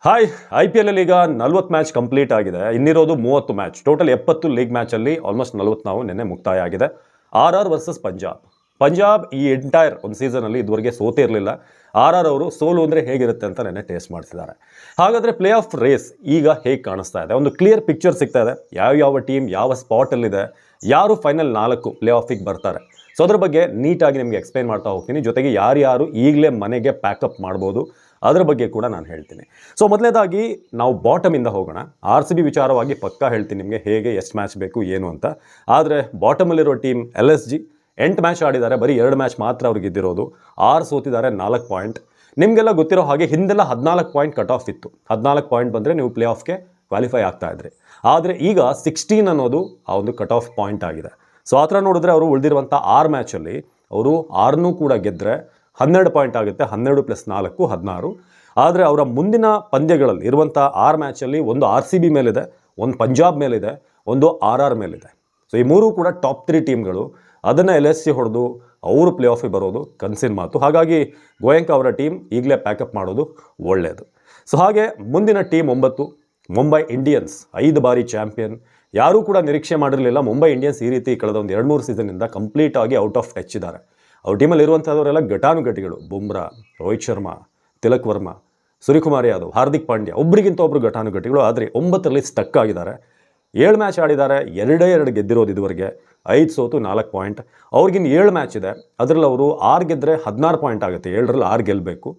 Hi IPL ಅಲ್ಲಿ ಈಗ 40 match complete ಆಗಿದೆ. ಇನ್ನಿರೋದು 30 ಮ್ಯಾಚ್. ಟೋಟಲ್ 70 ಲೀಗ್ ಮ್ಯಾಚಲ್ಲಿ ಆಲ್ಮೋಸ್ಟ್ 40 ನಾವು ನಿನ್ನೆ ಮುಕ್ತಾಯ ಆಗಿದೆ. RR versus Punjab. ಪಂಜಾಬ್ ಈ ಎಂಟೈರ್ ಒಂದು ಸೀಸನಲ್ಲಿ ಇದುವರೆಗೆ ಸೋತೇ ಇರಲಿಲ್ಲ. RR ಅವರು ಸೋಲು ಅಂದರೆ ಹೇಗಿರುತ್ತೆ ಅಂತ ನೆನ್ನೆ ಟೇಸ್ಟ್ ಮಾಡಿಸಿದ್ದಾರೆ. ಹಾಗಾದರೆ ಪ್ಲೇ ಆಫ್ ರೇಸ್ ಈಗ ಹೇಗೆ ಕಾಣಿಸ್ತಾ ಇದೆ? ಒಂದು ಕ್ಲಿಯರ್ ಪಿಕ್ಚರ್ ಸಿಗ್ತಾ ಇದೆ. ಯಾವ ಟೀಮ್ ಯಾವ ಸ್ಪಾಟಲ್ಲಿದೆ, ಯಾರು ಫೈನಲ್ 4 ಪ್ಲೇ ಆಫಿಗೆ ಬರ್ತಾರೆ. ಸೊ ಅದ್ರ ಬಗ್ಗೆ ನೀಟಾಗಿ ನಿಮಗೆ ಎಕ್ಸ್ಪ್ಲೈನ್ ಮಾಡ್ತಾ ಹೋಗ್ತೀನಿ. ಜೊತೆಗೆ ಯಾರ್ಯಾರು ಈಗಲೇ ಮನೆಗೆ ಪ್ಯಾಕಪ್ ಮಾಡ್ಬೋದು ಅದರ ಬಗ್ಗೆ ಕೂಡ ನಾನು ಹೇಳ್ತೀನಿ. ಸೊ ಮೊದಲನೇದಾಗಿ ನಾವು ಬಾಟಮಿಂದ ಹೋಗೋಣ. RCB ವಿಚಾರವಾಗಿ ಪಕ್ಕಾ ಹೇಳ್ತೀನಿ ನಿಮಗೆ ಹೇಗೆ ಎಷ್ಟು ಮ್ಯಾಚ್ ಬೇಕು ಏನು ಅಂತ. ಆದರೆ ಬಾಟಮಲ್ಲಿರೋ ಟೀಮ್ LSG 8 ಮ್ಯಾಚ್ ಆಡಿದ್ದಾರೆ, ಬರೀ 2 ಮ್ಯಾಚ್ ಮಾತ್ರ ಅವ್ರಿಗೆ ಗೆದ್ದಿರೋದು. 6 ಸೋತಿದ್ದಾರೆ, 4 ಪಾಯಿಂಟ್. ನಿಮಗೆಲ್ಲ ಗೊತ್ತಿರೋ ಹಾಗೆ ಹಿಂದೆಲ್ಲ 14 ಪಾಯಿಂಟ್ ಕಟ್ ಆಫ್ ಇತ್ತು. 14 ಪಾಯಿಂಟ್ ಬಂದರೆ ನೀವು ಪ್ಲೇ ಆಫ್ಗೆ ಕ್ವಾಲಿಫೈ ಆಗ್ತಾ ಇದ್ರಿ. ಆದರೆ ಈಗ 16 ಅನ್ನೋದು ಆ ಒಂದು ಕಟ್ ಆಫ್ ಪಾಯಿಂಟ್ ಆಗಿದೆ. ಸೊ ಆ ಥರ ನೋಡಿದ್ರೆ ಅವರು ಉಳಿದಿರುವಂಥ 6 ಮ್ಯಾಚಲ್ಲಿ ಅವರು 6ನೂ ಕೂಡ ಗೆದ್ದರೆ 12 ಪಾಯಿಂಟ್ ಆಗುತ್ತೆ. 12 + 4 16. ಆದರೆ ಅವರ ಮುಂದಿನ ಪಂದ್ಯಗಳಲ್ಲಿ ಇರುವಂಥ 6 ಮ್ಯಾಚಲ್ಲಿ ಒಂದು RCB ಮೇಲಿದೆ, ಒಂದು ಪಂಜಾಬ್ ಮೇಲಿದೆ, ಒಂದು RR ಮೇಲಿದೆ. ಸೊ ಈ ಮೂರೂ ಕೂಡ ಟಾಪ್ 3 ಟೀಮ್ಗಳು. ಅದನ್ನು LSG ಹೊಡೆದು ಅವರು ಪ್ಲೇ ಆಫಿಗೆ ಬರೋದು ಕನಸಿನ ಮಾತು. ಹಾಗಾಗಿ ಗೋಯಂಕ ಅವರ ಟೀಮ್ ಈಗಲೇ ಪ್ಯಾಕಪ್ ಮಾಡೋದು ಒಳ್ಳೆಯದು. ಸೊ ಹಾಗೆ ಮುಂದಿನ ಟೀಮ್ 9 ಮುಂಬೈ ಇಂಡಿಯನ್ಸ್, 5 ಬಾರಿ ಚಾಂಪಿಯನ್. ಯಾರೂ ಕೂಡ ನಿರೀಕ್ಷೆ ಮಾಡಿರಲಿಲ್ಲ ಮುಂಬೈ ಇಂಡಿಯನ್ಸ್ ಈ ರೀತಿ ಕಳೆದ ಒಂದು 2-3 ಸೀಸನ್ನಿಂದ ಕಂಪ್ಲೀಟಾಗಿ ಔಟ್ ಆಫ್ ಟಚ್ ಇದ್ದಾರೆ. ಅವ್ರ ಟೀಮಲ್ಲಿ ಇರುವಂಥವರೆಲ್ಲ ಘಟಾನುಘಟಿಗಳು. ಬುಮ್ರಾ, ರೋಹಿತ್ ಶರ್ಮಾ, ತಿಲಕ್ ವರ್ಮಾ, ಸೂರ್ಯಕುಮಾರ್ ಯಾದವ್, ಹಾರ್ದಿಕ್ ಪಾಂಡ್ಯ, ಒಬ್ಬರಿಗಿಂತ ಒಬ್ಬರು ಘಟಾನುಘಟಿಗಳು. ಆದರೆ 9ರಲ್ಲಿ ಸ್ಟಕ್ ಆಗಿದ್ದಾರೆ. 7 ಮ್ಯಾಚ್ ಆಡಿದ್ದಾರೆ, 2 ಗೆದ್ದಿರೋದು ಇದುವರೆಗೆ. 5 ಸೋತು 4 ಪಾಯಿಂಟ್. ಅವ್ರಿಗಿನ್ನು 7 ಮ್ಯಾಚ್ ಇದೆ. ಅದರಲ್ಲಿ ಅವರು 6 ಗೆದ್ದರೆ 16 ಪಾಯಿಂಟ್ ಆಗುತ್ತೆ. 7ರಲ್ಲಿ 6 ಗೆಲ್ಲಬೇಕು.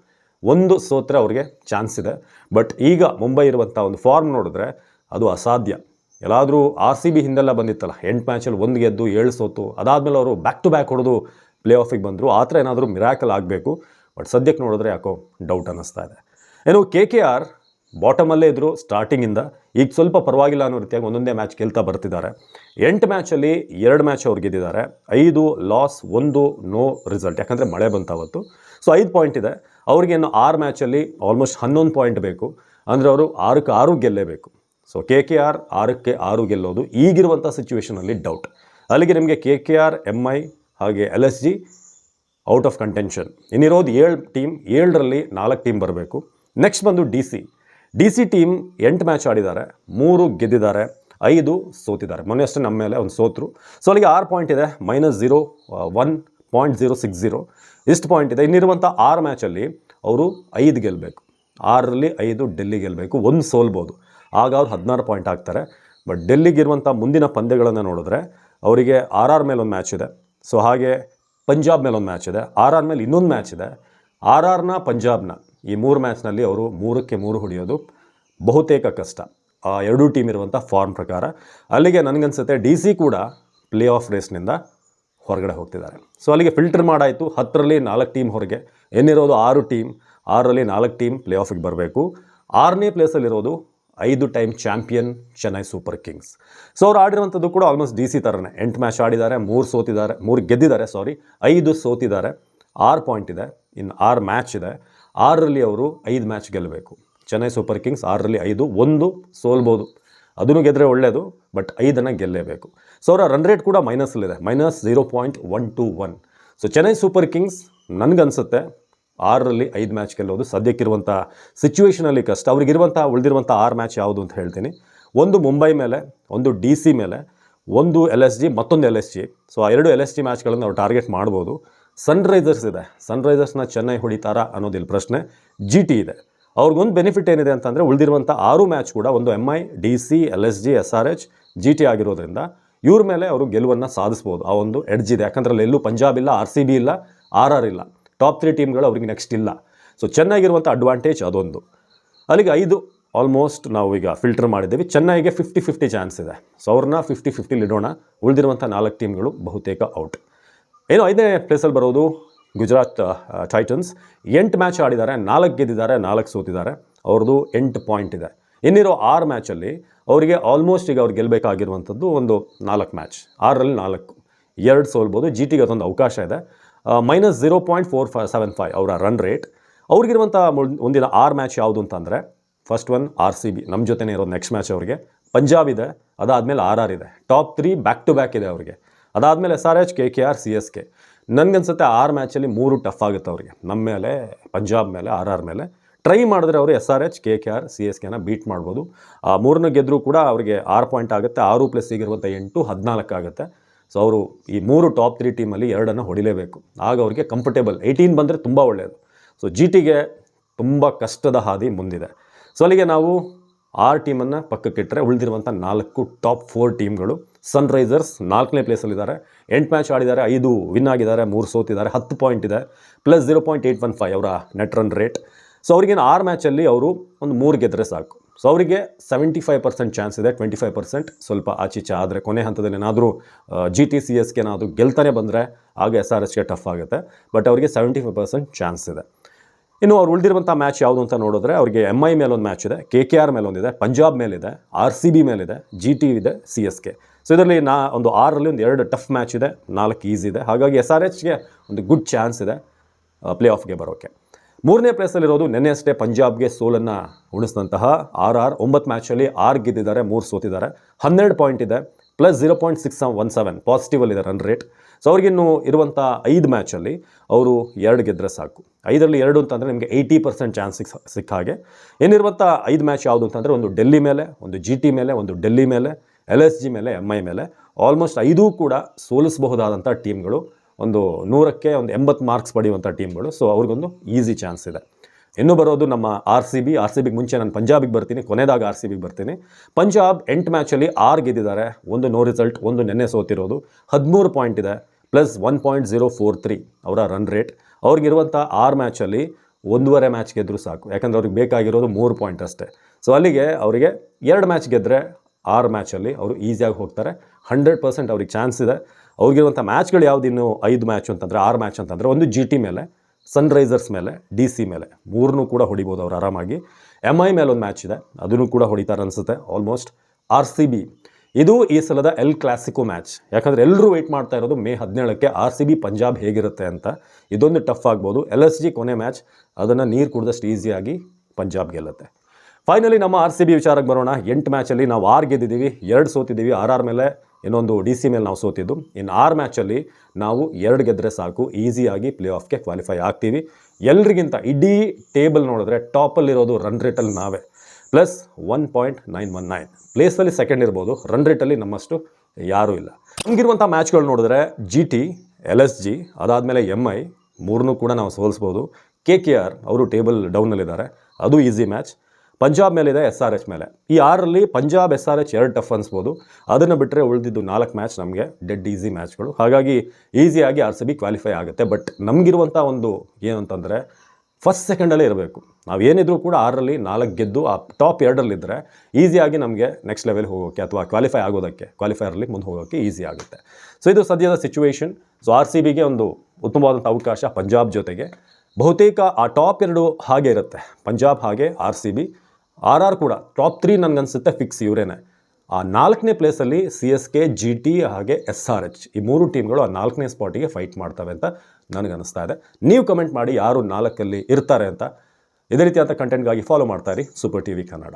1 ಸೋತ್ರೆ ಅವ್ರಿಗೆ ಚಾನ್ಸ್ ಇದೆ. ಬಟ್ ಈಗ ಮುಂಬೈ ಇರುವಂಥ ಒಂದು ಫಾರ್ಮ್ ನೋಡಿದ್ರೆ ಅದು ಅಸಾಧ್ಯ. ಎಲ್ಲಾದರೂ RCB ಹಿಂದೆಲ್ಲ ಬಂದಿತ್ತಲ್ಲ, 8 ಮ್ಯಾಚಲ್ಲಿ 1 ಗೆದ್ದು 7 ಸೋತು, ಅದಾದಮೇಲೆ ಅವರು ಬ್ಯಾಕ್ ಟು ಬ್ಯಾಕ್ ಹೊಡೆದು ಪ್ಲೇ ಆಫಿಗೆ ಬಂದರು. ಆ ಥರ ಏನಾದರೂ ಮಿರಾಕಲ್ ಆಗಬೇಕು. ಬಟ್ ಸದ್ಯಕ್ಕೆ ನೋಡಿದ್ರೆ ಯಾಕೋ ಡೌಟ್ ಅನ್ನಿಸ್ತಾ ಇದೆ. ಏನು KKR ಬಾಟಮಲ್ಲೇ ಇದ್ದರು ಸ್ಟಾರ್ಟಿಂಗಿಂದ. ಈಗ ಸ್ವಲ್ಪ ಪರವಾಗಿಲ್ಲ ಅನ್ನೋ ರೀತಿಯಾಗಿ ಒಂದೊಂದೇ ಮ್ಯಾಚ್ ಗೆಲ್ತಾ ಬರ್ತಿದ್ದಾರೆ. 8 ಮ್ಯಾಚಲ್ಲಿ 2 ಮ್ಯಾಚ್ ಅವ್ರು ಗೆದ್ದಿದ್ದಾರೆ. 5 ಲಾಸ್, 1 ನೋ ರಿಸಲ್ಟ್. ಯಾಕಂದರೆ ಮಳೆ ಬಂತು ಅವತ್ತು. ಸೊ 5 ಪಾಯಿಂಟ್ ಇದೆ. ಅವ್ರಿಗೇನು 6 ಮ್ಯಾಚಲ್ಲಿ ಆಲ್ಮೋಸ್ಟ್ 11 ಪಾಯಿಂಟ್ ಬೇಕು. ಅಂದರೆ ಅವರು 6ಕ್ಕೆ 6 ಗೆಲ್ಲೇಬೇಕು. ಸೊ KKR 6ಕ್ಕೆ 6 ಗೆಲ್ಲೋದು ಈಗಿರುವಂಥ ಸಿಚುವೇಷನಲ್ಲಿ ಡೌಟ್. ಅಲ್ಲಿಗೆ ನಿಮಗೆ KKR, MI ಹಾಗೆ LSG ಔಟ್ ಆಫ್ ಕಂಟೆನ್ಷನ್. ಇನ್ನಿರೋದು 7 ಟೀಮ್. 7ರಲ್ಲಿ 4 ಟೀಮ್ ಬರಬೇಕು. ನೆಕ್ಸ್ಟ್ ಬಂದು DC ಟೀಮ್ 8 ಮ್ಯಾಚ್ ಆಡಿದ್ದಾರೆ, 3 ಗೆದ್ದಿದ್ದಾರೆ, 5 ಸೋತಿದ್ದಾರೆ. ಮೊನ್ನೆ ಅಷ್ಟೇ ನಮ್ಮ ಮೇಲೆ ಒಂದು ಸೋತರು. ಸೊ ಅಲ್ಲಿಗೆ 6 ಪಾಯಿಂಟ್ ಇದೆ, -0 1.060 ಇಷ್ಟು ಪಾಯಿಂಟ್ ಇದೆ. ಇನ್ನಿರುವಂಥ 6 ಮ್ಯಾಚಲ್ಲಿ ಅವರು 5 ಗೆಲ್ಲಬೇಕು. 6ರಲ್ಲಿ 5 ಡೆಲ್ಲಿ ಗೆಲ್ಲಬೇಕು. 1 ಸೋಲ್ಬೋದು. ಆಗ ಅವ್ರು 16 ಪಾಯಿಂಟ್ ಆಗ್ತಾರೆ. ಬಟ್ ಡೆಲ್ಲಿಗಿರುವಂಥ ಮುಂದಿನ ಪಂದ್ಯಗಳನ್ನು ನೋಡಿದ್ರೆ ಅವರಿಗೆ RR ಮೇಲೆ ಒಂದು ಮ್ಯಾಚ್ ಇದೆ. ಸೊ ಹಾಗೆ ಪಂಜಾಬ್ ಮೇಲೆ ಒಂದು ಮ್ಯಾಚ್ ಇದೆ. RR ಮೇಲೆ ಇನ್ನೊಂದು ಮ್ಯಾಚ್ ಇದೆ. RRನ ಪಂಜಾಬ್ನ ಈ 3 ಮ್ಯಾಚ್ನಲ್ಲಿ ಅವರು 3ಕ್ಕೆ 3 ಹೊಡೆಯೋದು ಬಹುತೇಕ ಕಷ್ಟ, ಆ ಎರಡೂ ಟೀಮ್ ಇರುವಂಥ ಫಾರ್ಮ್ ಪ್ರಕಾರ. ಅಲ್ಲಿಗೆ ನನಗನ್ಸುತ್ತೆ DC ಕೂಡ ಪ್ಲೇ ಆಫ್ ರೇಸ್ನಿಂದ ಹೊರಗಡೆ ಹೋಗ್ತಿದ್ದಾರೆ. ಸೊ ಅಲ್ಲಿಗೆ ಫಿಲ್ಟರ್ ಮಾಡಾಯಿತು. 10ರಲ್ಲಿ 4 ಟೀಮ್ ಹೊರಗೆ, ಏನಿರೋದು 6 ಟೀಮ್. 6ರಲ್ಲಿ 4 ಟೀಮ್ ಪ್ಲೇ ಆಫಿಗೆ ಬರಬೇಕು. 6ನೇ ಪ್ಲೇಸಲ್ಲಿರೋದು 5 time champion Chennai super Kings. So ಅವ್ರು ಆಡಿರುವಂಥದ್ದು ಕೂಡ ಆಲ್ಮೋಸ್ಟ್ DC ಥರನೇ. 8 ಮ್ಯಾಚ್ ಆಡಿದ್ದಾರೆ, 3 ಗೆದ್ದಿದ್ದಾರೆ, 5 ಸೋತಿದ್ದಾರೆ. 6 ಪಾಯಿಂಟ್ ಇದೆ. ಇನ್ನು 6 ಮ್ಯಾಚ್ ಇದೆ. 6ರಲ್ಲಿ ಅವರು 5 ಮ್ಯಾಚ್ ಗೆಲ್ಲಬೇಕು. ಚೆನ್ನೈ ಸೂಪರ್ ಕಿಂಗ್ಸ್ 6ರಲ್ಲಿ 5, 1 ಸೋಲ್ಬೋದು. ಅದನ್ನು ಗೆದ್ದರೆ ಒಳ್ಳೆಯದು. ಬಟ್ 5ಅನ್ನು ಗೆಲ್ಲೇಬೇಕು. ಸೊ ಅವರ ರನ್ ರೇಟ್ ಕೂಡ ಮೈನಸ್ಸಲ್ಲಿದೆ, -0.121. ಸೊ ಚೆನ್ನೈ ಸೂಪರ್ ಕಿಂಗ್ಸ್ ನನಗನ್ಸುತ್ತೆ 6ರಲ್ಲಿ 5 ಮ್ಯಾಚ್ ಗೆಲ್ಲೋದು ಸದ್ಯಕ್ಕಿರುವಂಥ ಸಿಚುವೇಷನಲ್ಲಿ ಕಷ್ಟ. ಉಳಿದಿರುವಂಥ 6 ಮ್ಯಾಚ್ ಯಾವುದು ಅಂತ ಹೇಳ್ತೀನಿ. ಒಂದು ಮುಂಬೈ ಮೇಲೆ, ಒಂದು DC ಮೇಲೆ, ಒಂದು LSG, ಮತ್ತೊಂದು LSG. ಸೊ ಆ 2 LSG ಮ್ಯಾಚ್ಗಳನ್ನು ಅವ್ರು ಟಾರ್ಗೆಟ್ ಮಾಡ್ಬೋದು. ಸನ್ರೈಸರ್ಸ್ ಇದೆ. ಸನ್ರೈಸರ್ಸ್ನ ಚೆನ್ನೈ ಹೊಡಿತಾರಾ ಅನ್ನೋದಿಲ್ಲ ಪ್ರಶ್ನೆ. GT ಇದೆ. ಅವ್ರಿಗೊಂದು ಬೆನಿಫಿಟ್ ಏನಿದೆ ಅಂತಂದರೆ ಉಳಿದಿರುವಂಥ 6 ಮ್ಯಾಚ್ ಕೂಡ ಒಂದು MI, DC, LSG, SRH, GT ಆಗಿರೋದ್ರಿಂದ ಇವ್ರ ಮೇಲೆ ಅವರು ಗೆಲುವನ್ನು ಸಾಧಿಸ್ಬೋದು. ಆ ಒಂದು ಎಡ್ಜ್ ಇದೆ. ಯಾಕಂದ್ರೆ ಅಲ್ಲಿ ಎಲ್ಲೂ ಪಂಜಾಬ್ ಇಲ್ಲ, RCB ಇಲ್ಲ, RR ಇಲ್ಲ. ಟಾಪ್ 3 ಟೀಮ್ಗಳು ಅವ್ರಿಗೆ ನೆಕ್ಸ್ಟ್ ಇಲ್ಲ. ಸೊ ಚೆನ್ನಾಗಿರುವಂಥ ಅಡ್ವಾಂಟೇಜ್ ಅದೊಂದು. ಅಲ್ಲಿಗೆ 5 ಆಲ್ಮೋಸ್ಟ್ ನಾವು ಈಗ ಫಿಲ್ಟರ್ ಮಾಡಿದ್ದೀವಿ. ಚೆನ್ನೈಗೆ 50-50 ಚಾನ್ಸ್ ಇದೆ. ಸೊ ಅವ್ರನ್ನ 50-50 ಇಡೋಣ. ಉಳಿದಿರುವಂಥ 4 ಟೀಮ್ಗಳು ಬಹುತೇಕ ಔಟ್. ಏನು 5ನೇ ಪ್ಲೇಸಲ್ಲಿ ಬರೋದು ಗುಜರಾತ್ ಟೈಟನ್ಸ್. 8 ಮ್ಯಾಚ್ ಆಡಿದ್ದಾರೆ, 4 ಗೆದ್ದಿದ್ದಾರೆ, 4 ಸೋತಿದ್ದಾರೆ. ಅವ್ರದ್ದು 8 ಪಾಯಿಂಟ್ ಇದೆ. ಇನ್ನಿರೋ 6 ಮ್ಯಾಚಲ್ಲಿ ಅವರಿಗೆ ಆಲ್ಮೋಸ್ಟ್ ಈಗ ಅವ್ರು ಗೆಲ್ಲಬೇಕಾಗಿರುವಂಥದ್ದು ಒಂದು 4 ಮ್ಯಾಚ್. 6ರಲ್ಲಿ 4, 2 ಸೋಲ್ಬೋದು. GTಗೆ ಅದೊಂದು ಅವಕಾಶ ಇದೆ. -0.475 ಅವರ ರನ್ ರೇಟ್. ಅವ್ರಿಗಿರುವಂಥ ಮುಂದಿನ 6 ಮ್ಯಾಚ್ ಯಾವುದು ಅಂತಂದರೆ, ಫಸ್ಟ್ ಒನ್ RCB ನಮ್ಮ ಜೊತೆನೇ ಇರೋದು. ನೆಕ್ಸ್ಟ್ ಮ್ಯಾಚ್ ಅವರಿಗೆ ಪಂಜಾಬ್ ಇದೆ, ಅದಾದಮೇಲೆ RR ಇದೆ. ಟಾಪ್ 3 ಬ್ಯಾಕ್ ಟು ಬ್ಯಾಕ್ ಇದೆ ಅವರಿಗೆ. ಅದಾದಮೇಲೆ SRH, KKR, CSK. ನನಗನ್ಸುತ್ತೆ 6 ಮ್ಯಾಚಲ್ಲಿ 3 ಟಫ್ ಆಗುತ್ತೆ ಅವರಿಗೆ. ನಮ್ಮ ಮೇಲೆ, ಪಂಜಾಬ್ ಮೇಲೆ, RR ಮೇಲೆ. ಟ್ರೈ ಮಾಡಿದ್ರೆ ಅವರು SRH, KKR, CSKನ ಬೀಟ್ ಮಾಡ್ಬೋದು. ಮೂರನ್ನು ಗೆದ್ದರೂ ಕೂಡ ಅವರಿಗೆ 6 ಪಾಯಿಂಟ್ ಆಗುತ್ತೆ. 6 ಪ್ಲಸ್ ಈಗಿರುವಂಥ 8 14 ಆಗುತ್ತೆ. ಸೊ ಅವರು ಈ 3 ಟಾಪ್ 3 ಟೀಮಲ್ಲಿ 2 ಹೊಡಿಲೇಬೇಕು. ಆಗ ಅವರಿಗೆ ಕಂಫರ್ಟೇಬಲ್ 18 ಬಂದರೆ ತುಂಬ ಒಳ್ಳೆಯದು. ಸೊ GTಗೆ ತುಂಬ ಕಷ್ಟದ ಹಾದಿ ಮುಂದಿದೆ. ಸೊ ಅಲ್ಲಿಗೆ ನಾವು 6 ಟೀಮನ್ನು ಪಕ್ಕಕ್ಕಿಟ್ಟರೆ ಉಳಿದಿರುವಂಥ 4 ಟಾಪ್ 4 ಟೀಮ್ಗಳು. ಸನ್ರೈಸರ್ಸ್ 4ನೇ ಪ್ಲೇಸಲ್ಲಿದ್ದಾರೆ. 8 ಮ್ಯಾಚ್ ಆಡಿದ್ದಾರೆ, 5 ವಿನ್ ಆಗಿದ್ದಾರೆ, 3 ಸೋತಿದ್ದಾರೆ, 10 ಪಾಯಿಂಟ್ ಇದೆ, ಪ್ಲಸ್ 0.815 ಅವರ ನೆಟ್ ರನ್ ರೇಟ್. ಸೊ ಅವ್ರಿಗೇನು 6 ಮ್ಯಾಚಲ್ಲಿ ಅವರು ಒಂದು 3 ಗೆದ್ದರೆ ಸಾಕು. ಸೊ ಅವರಿಗೆ 75% ಚಾನ್ಸ್ ಇದೆ. 25% ಸ್ವಲ್ಪ ಆಚೀಚೆ ಆದರೆ ಕೊನೆ ಹಂತದಲ್ಲಿ ಏನಾದರೂ GT, CSK ಏನಾದರೂ ಗೆಲ್ತಾನೆ ಬಂದರೆ ಆಗ SRHಗೆ ಟಫ್ ಆಗುತ್ತೆ. ಬಟ್ ಅವರಿಗೆ 75% ಚಾನ್ಸ್ ಇದೆ. ಇನ್ನು ಅವ್ರು ಉಳಿದಿರುವಂಥ ಮ್ಯಾಚ್ ಯಾವುದು ಅಂತ ನೋಡಿದ್ರೆ ಅವ್ರಿಗೆ MI ಮೇಲೊಂದು ಮ್ಯಾಚ್ ಇದೆ, KKR ಮೇಲೊಂದಿದೆ, ಪಂಜಾಬ್ ಮೇಲಿದೆ, RCB ಮೇಲಿದೆ, GT ಇದೆ, CSK. ಸೊ ಇದರಲ್ಲಿ ಒಂದು 6ರಲ್ಲಿ ಒಂದು 2 ಟಫ್ ಮ್ಯಾಚ್ ಇದೆ, 4 ಈಸಿ ಇದೆ. ಹಾಗಾಗಿ SRHಗೆ ಒಂದು ಗುಡ್ ಚಾನ್ಸ್ ಇದೆ ಪ್ಲೇ ಆಫ್ಗೆ ಬರೋಕ್ಕೆ. 3ನೇ ಪ್ಲೇಸಲ್ಲಿರೋದು ನೆನ್ನೆ ಅಷ್ಟೇ ಪಂಜಾಬ್ಗೆ ಸೋಲನ್ನು ಉಳಿಸಿದಂತಹ RR. 9 ಮ್ಯಾಚಲ್ಲಿ 6 ಗೆದ್ದಿದ್ದಾರೆ, 3 ಸೋತಿದ್ದಾರೆ, 12 ಪಾಯಿಂಟ್ ಇದೆ, ಪ್ಲಸ್ 0.617 ಪಾಸಿಟಿವಲ್ಲಿದೆ ರನ್ ರೇಟ್. ಸೊ ಅವ್ರಿಗಿನ್ನು ಇರುವಂಥ 5 ಮ್ಯಾಚಲ್ಲಿ ಅವರು 2 ಗೆದ್ದರೆ ಸಾಕು. 5ರಲ್ಲಿ 2 ಅಂತಂದರೆ ನಿಮಗೆ 80% ಚಾನ್ಸ್ ಸಿಕ್ಕ ಹಾಗೆ. ಏನಿರುವಂಥ 5 ಮ್ಯಾಚ್ ಯಾವುದು ಅಂತಂದರೆ ಒಂದು ಡೆಲ್ಲಿ ಮೇಲೆ, ಒಂದು GT ಮೇಲೆ, ಒಂದು ಡೆಲ್ಲಿ ಮೇಲೆ, LSG ಮೇಲೆ, MI ಮೇಲೆ. ಆಲ್ಮೋಸ್ಟ್ 5 ಕೂಡ ಸೋಲಿಸಬಹುದಾದಂಥ ಟೀಮ್ಗಳು. ಒಂದು 100ಕ್ಕೆ ಒಂದು 80 ಮಾರ್ಕ್ಸ್ ಪಡೆಯುವಂಥ ಟೀಮ್ಗಳು. ಸೊ ಅವ್ರಿಗೊಂದು ಈಸಿ ಚಾನ್ಸ್ ಇದೆ. ಇನ್ನೂ ಬರೋದು ನಮ್ಮ RCBಗೆ ಮುಂಚೆ ನಾನು ಪಂಜಾಬಿಗೆ ಬರ್ತೀನಿ, ಕೊನೆದಾಗ RCBಗೆ ಬರ್ತೀನಿ. ಪಂಜಾಬ್ 8 ಮ್ಯಾಚಲ್ಲಿ 6 ಗೆದ್ದಿದ್ದಾರೆ, 1 ನೋ ರಿಸಲ್ಟ್, 1 ನೆನ್ನೆ ಸೋತಿರೋದು, 13 ಪಾಯಿಂಟ್ ಇದೆ, ಪ್ಲಸ್ 1.043 ಅವರ ರನ್ ರೇಟ್. ಅವ್ರಿಗಿರುವಂಥ 6 ಮ್ಯಾಚಲ್ಲಿ 1.5 ಮ್ಯಾಚ್ ಗೆದ್ದರೂ ಸಾಕು, ಯಾಕಂದರೆ ಅವ್ರಿಗೆ ಬೇಕಾಗಿರೋದು 3 ಪಾಯಿಂಟ್ ಅಷ್ಟೇ. ಸೊ ಅಲ್ಲಿಗೆ ಅವರಿಗೆ 2 ಮ್ಯಾಚ್ ಗೆದ್ದರೆ 6 ಮ್ಯಾಚಲ್ಲಿ ಅವರು ಈಸಿಯಾಗಿ ಹೋಗ್ತಾರೆ. 100% ಅವ್ರಿಗೆ ಚಾನ್ಸ್ ಇದೆ. ಅವ್ರಿಗಿರುವಂಥ ಮ್ಯಾಚ್ಗಳು ಯಾವ್ದು ಇನ್ನು 5 ಮ್ಯಾಚ್ ಅಂತಂದರೆ 6 ಮ್ಯಾಚ್ ಅಂತಂದರೆ ಒಂದು GT ಮೇಲೆ, ಸನ್ರೈಸರ್ಸ್ ಮೇಲೆ, DC ಮೇಲೆ, 3 ಕೂಡ ಹೊಡಿಬೋದು ಅವರು ಆರಾಮಾಗಿ. MI ಮೇಲೆ ಒಂದು ಮ್ಯಾಚ್ ಇದೆ, ಅದನ್ನು ಕೂಡ ಹೊಡಿತಾರೆ ಅನಿಸುತ್ತೆ ಆಲ್ಮೋಸ್ಟ್. RCB ಇದು ಈ ಸಲದ ಎಲ್ ಕ್ಲಾಸಿಕೋ ಮ್ಯಾಚ್. ಯಾಕಂದರೆ ಎಲ್ಲರೂ ವೆಯ್ಟ್ ಮಾಡ್ತಾ ಇರೋದು ಮೇ 17ಕ್ಕೆ RCB ಪಂಜಾಬ್ ಹೇಗಿರುತ್ತೆ ಅಂತ. ಇದೊಂದು ಟಫ್ ಆಗ್ಬೋದು. LSG ಕೊನೆ ಮ್ಯಾಚ್, ಅದನ್ನು ನೀರು ಕುಡಿದಷ್ಟು ಈಸಿಯಾಗಿ ಪಂಜಾಬ್ ಗೆಲ್ಲುತ್ತೆ. ಫೈನಲಿ ನಮ್ಮ RCB ವಿಚಾರಕ್ಕೆ ಬರೋಣ. 8 ಮ್ಯಾಚಲ್ಲಿ ನಾವು 6 ಗೆದ್ದಿದ್ದೀವಿ, 2 ಸೋತಿದ್ದೀವಿ. RR ಮೇಲೆ, ಇನ್ನೊಂದು DC ಮೇಲೆ ನಾವು ಸೋತಿದ್ದು. ಇನ್ನು 6 ಮ್ಯಾಚಲ್ಲಿ ನಾವು 2 ಗೆದ್ದರೆ ಸಾಕು, ಈಸಿಯಾಗಿ ಪ್ಲೇ ಆಫ್ಗೆ ಕ್ವಾಲಿಫೈ ಆಗ್ತೀವಿ. ಎಲ್ರಿಗಿಂತ ಇಡೀ ಟೇಬಲ್ ನೋಡಿದ್ರೆ ಟಾಪಲ್ಲಿರೋದು ರನ್ ರೇಟಲ್ಲಿ ನಾವೇ, ಪ್ಲಸ್ 1.919. ಪ್ಲೇಸಲ್ಲಿ ಸೆಕೆಂಡ್ ಇರ್ಬೋದು, ರನ್ ರೇಟಲ್ಲಿ ನಮ್ಮಷ್ಟು ಯಾರೂ ಇಲ್ಲ. ನಮಗಿರುವಂಥ ಮ್ಯಾಚ್ಗಳು ನೋಡಿದ್ರೆ GT, LSG, ಅದಾದಮೇಲೆ MI 3 ಕೂಡ ನಾವು ಸೋಲಿಸ್ಬೋದು. KKR ಅವರು ಟೇಬಲ್ ಡೌನಲ್ಲಿದ್ದಾರೆ, ಅದು ಈಸಿ ಮ್ಯಾಚ್. ಪಂಜಾಬ್ ಮೇಲಿದೆ, SRH ಮೇಲೆ. ಈ 6ರಲ್ಲಿ ಪಂಜಾಬ್, SRH 2 ಟಫ್ ಅನಿಸ್ಬೋದು. ಅದನ್ನು ಬಿಟ್ಟರೆ ಉಳಿದಿದ್ದು 4 ಮ್ಯಾಚ್ ನಮಗೆ ಡೆಡ್ ಈಸಿ ಮ್ಯಾಚ್ಗಳು. ಹಾಗಾಗಿ ಈಸಿಯಾಗಿ RCB ಕ್ವಾಲಿಫೈ ಆಗುತ್ತೆ. ಬಟ್ ನಮಗಿರುವಂಥ ಒಂದು ಏನು ಅಂತಂದರೆ ಫಸ್ಟ್ ಸೆಕೆಂಡಲ್ಲೇ ಇರಬೇಕು. ನಾವು ಏನಿದ್ರು ಕೂಡ 6ರಲ್ಲಿ 4 ಗೆದ್ದು ಆ ಟಾಪ್ 2ರಲ್ಲಿದ್ದರೆ ಈಸಿಯಾಗಿ ನಮಗೆ ನೆಕ್ಸ್ಟ್ ಲೆವೆಲ್ ಹೋಗೋಕ್ಕೆ ಅಥವಾ ಕ್ವಾಲಿಫೈ ಆಗೋದಕ್ಕೆ, ಕ್ವಾಲಿಫೈರಲ್ಲಿ ಮುಂದೆ ಹೋಗೋಕ್ಕೆ ಈಸಿ ಆಗುತ್ತೆ. ಸೊ ಇದು ಸದ್ಯದ ಸಿಚುವೇಶನ್. ಸೊ RCBಗೆ ಒಂದು ಉತ್ತಮವಾದಂಥ ಅವಕಾಶ ಪಂಜಾಬ್ ಜೊತೆಗೆ. ಬಹುತೇಕ ಆ ಟಾಪ್ 2 ಹಾಗೆ ಇರುತ್ತೆ, ಪಂಜಾಬ್ ಹಾಗೆ RCB. RR ಕೂಡ ಟಾಪ್ 3 ನನಗನ್ಸುತ್ತೆ ಫಿಕ್ಸ್ ಇವರೇನೆ. ಆ 4ನೇ ಪ್ಲೇಸಲ್ಲಿ CSK, GT ಹಾಗೆ SRH, ಈ 3 ಟೀಮ್ಗಳು ಆ 4ನೇ ಸ್ಪಾಟಿಗೆ ಫೈಟ್ ಮಾಡ್ತವೆ ಅಂತ ನನಗನ್ನಿಸ್ತಾ ಇದೆ. ನೀವು ಕಮೆಂಟ್ ಮಾಡಿ ಯಾರು 4ರಲ್ಲಿ ಇರ್ತಾರೆ ಅಂತ. ಇದೇ ರೀತಿಯಾದ ಕಂಟೆಂಟ್ಗಾಗಿ ಫಾಲೋ ಮಾಡ್ತಾ ಇರಿ ಸೂಪರ್ TV ಕನ್ನಡ.